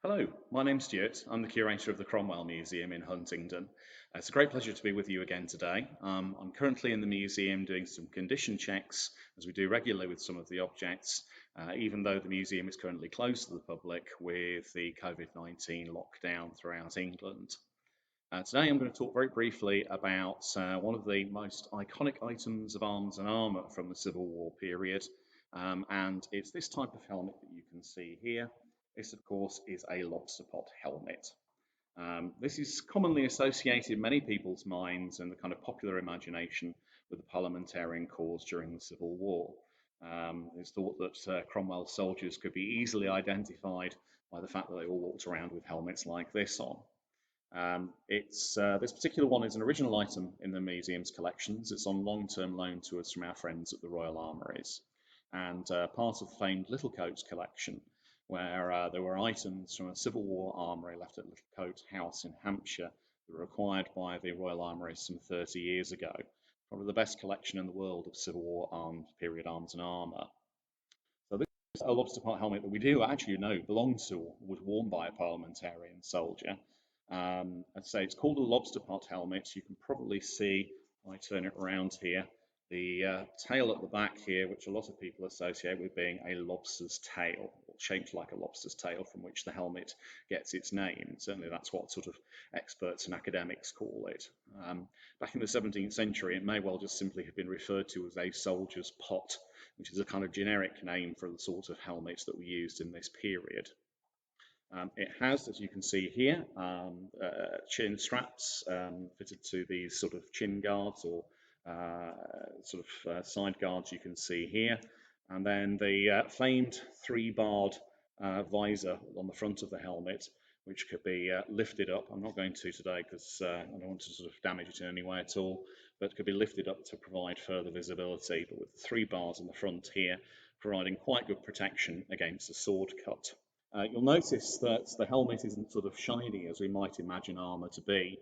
Hello, my name's Stuart. I'm the curator of the Cromwell Museum in Huntingdon. It's a great pleasure to be with you again today. I'm currently in the museum doing some condition checks, as we do regularly with some of the objects, even though the museum is currently closed to the public with the COVID-19 lockdown throughout England. Today I'm going to talk very briefly about one of the most iconic items of arms and armour from the Civil War period, and it's this type of helmet that you can see here. This, of course, is a lobster pot helmet. This is commonly associated in many people's minds and the kind of popular imagination with the parliamentarian cause during the Civil War. It's thought that Cromwell's soldiers could be easily identified by the fact that they all walked around with helmets like this on. This particular one is an original item in the museum's collections. It's on long-term loan to us from our friends at the Royal Armouries, and part of the famed Littlecote collection, where there were items from a Civil War armoury left at Littlecote House in Hampshire that were acquired by the Royal Armouries some 30 years ago. Probably the best collection in the world of Civil War period arms and armour. So this is a lobster pot helmet that we do actually know belonged to or was worn by a parliamentarian soldier. I'd say it's called a lobster pot helmet. You can probably see, if I turn it around here, the tail at the back here, which a lot of people associate with being a lobster's tail, or shaped like a lobster's tail, from which the helmet gets its name. Certainly that's what sort of experts and academics call it. Back in the 17th century, it may well just simply have been referred to as a soldier's pot, which is a kind of generic name for the sort of helmets that were used in this period. It has, as you can see here, chin straps fitted to these sort of chin guards or side guards you can see here. And then the famed three-barred visor on the front of the helmet, which could be lifted up. I'm not going to today because I don't want to sort of damage it in any way at all, but could be lifted up to provide further visibility. But with the three bars on the front here, providing quite good protection against a sword cut. You'll notice that the helmet isn't sort of shiny as we might imagine armour to be.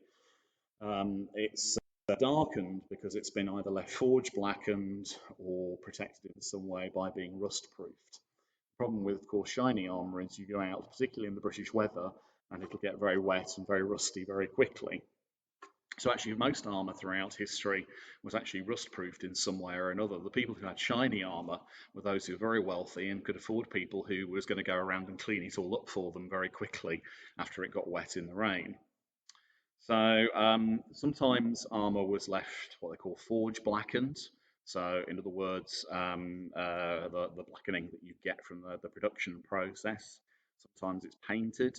It's darkened because it's been either left forge blackened or protected in some way by being rust proofed. The problem with, of course, shiny armour is you go out, particularly in the British weather, and it'll get very wet and very rusty very quickly. So actually, most armour throughout history was actually rust-proofed in some way or another. The people who had shiny armour were those who were very wealthy and could afford people who was going to go around and clean it all up for them very quickly after it got wet in the rain. So sometimes armour was left what they call forge blackened. So in other words, the blackening that you get from the production process. Sometimes it's painted.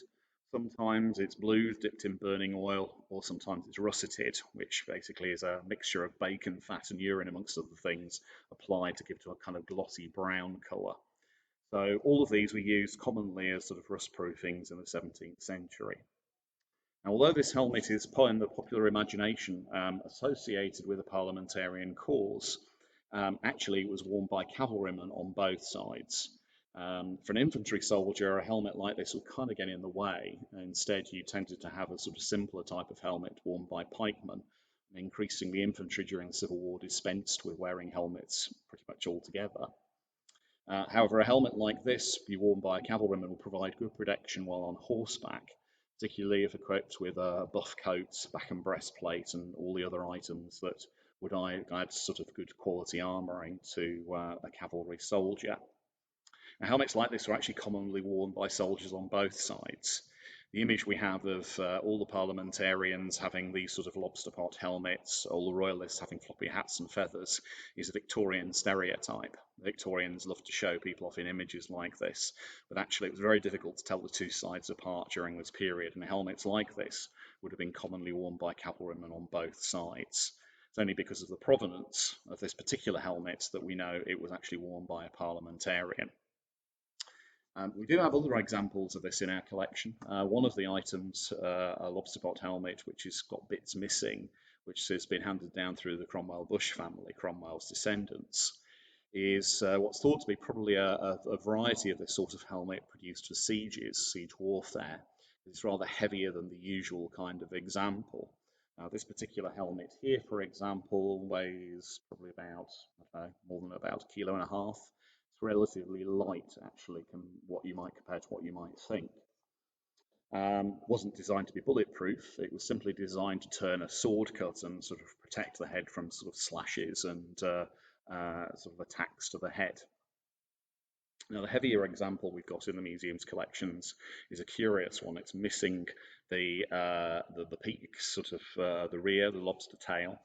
Sometimes it's blued, dipped in burning oil, or sometimes it's russeted, which basically is a mixture of bacon, fat, and urine, amongst other things, applied to give it a kind of glossy brown colour. So all of these were used commonly as sort of rust proofings in the 17th century. Now, although this helmet is in the popular imagination associated with a parliamentarian cause, actually it was worn by cavalrymen on both sides. For an infantry soldier, a helmet like this would kind of get in the way. Instead, you tended to have a sort of simpler type of helmet worn by pikemen. And increasingly, infantry during the Civil War dispensed with wearing helmets pretty much altogether. However, a helmet like this, be worn by a cavalryman, will provide good protection while on horseback, particularly if equipped with a buff coat, back and breastplate, and all the other items that would add sort of good quality armouring to a cavalry soldier. Now, helmets like this are actually commonly worn by soldiers on both sides. The image we have of all the parliamentarians having these sort of lobster pot helmets, all the royalists having floppy hats and feathers, is a Victorian stereotype. The Victorians loved to show people off in images like this, but actually it was very difficult to tell the two sides apart during this period, and helmets like this would have been commonly worn by cavalrymen on both sides. It's only because of the provenance of this particular helmet that we know it was actually worn by a parliamentarian. We do have other examples of this in our collection. One of the items, a lobster pot helmet, which has got bits missing, which has been handed down through the Cromwell Bush family, Cromwell's descendants, is what's thought to be probably a variety of this sort of helmet produced for sieges, siege warfare. It's rather heavier than the usual kind of example. Now, this particular helmet here, for example, weighs probably about, I don't know, more than about a kilo and a half. It's relatively light, actually, what you might compare to what you might think. wasn't designed to be bulletproof. It was simply designed to turn a sword cut and sort of protect the head from sort of slashes and sort of attacks to the head. Now, the heavier example we've got in the museum's collections is a curious one. It's missing the peak, sort of the rear, the lobster tail.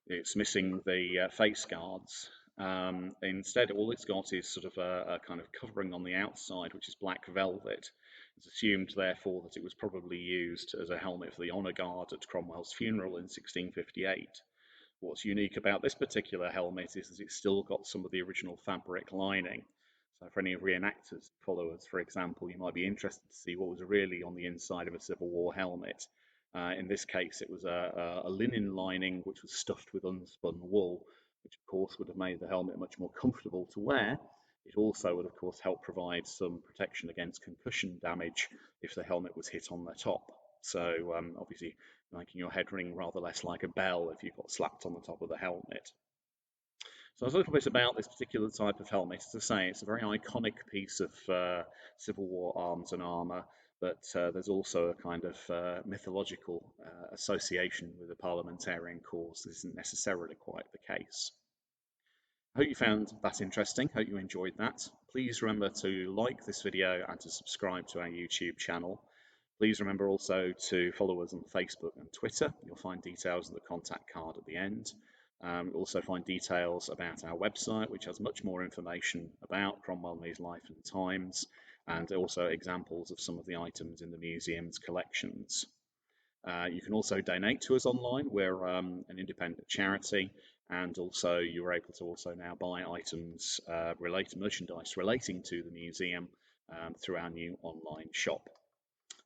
It's missing the face guards. Instead, all it's got is sort of a kind of covering on the outside, which is black velvet. It's assumed, therefore, that it was probably used as a helmet for the honour guard at Cromwell's funeral in 1658. What's unique about this particular helmet is that it's still got some of the original fabric lining. So for any reenactors followers, for example, you might be interested to see what was really on the inside of a Civil War helmet. In this case, it was a linen lining which was stuffed with unspun wool, which of course would have made the helmet much more comfortable to wear. It also would of course help provide some protection against concussion damage if the helmet was hit on the top. So obviously making your head ring rather less like a bell if you got slapped on the top of the helmet. So a little bit about this particular type of helmet. As I say, it's a very iconic piece of Civil War arms and armour, but there's also a kind of mythological association with the parliamentarian cause. This isn't necessarily quite the case. I hope you found that interesting. Hope you enjoyed that. Please remember to like this video and to subscribe to our YouTube channel. Please remember also to follow us on Facebook and Twitter. You'll find details in the contact card at the end. You'll also find details about our website, which has much more information about Cromwell and his life and times, and also examples of some of the items in the museum's collections. You can also donate to us online. We're an independent charity, and also you're able to also now buy items, merchandise relating to the museum through our new online shop.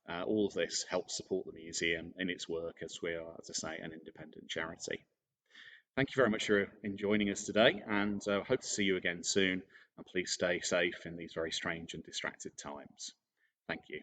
All of this helps support the museum in its work as we are, as I say, an independent charity. Thank you very much for joining us today, and hope to see you again soon. And please stay safe in these very strange and distracted times. Thank you.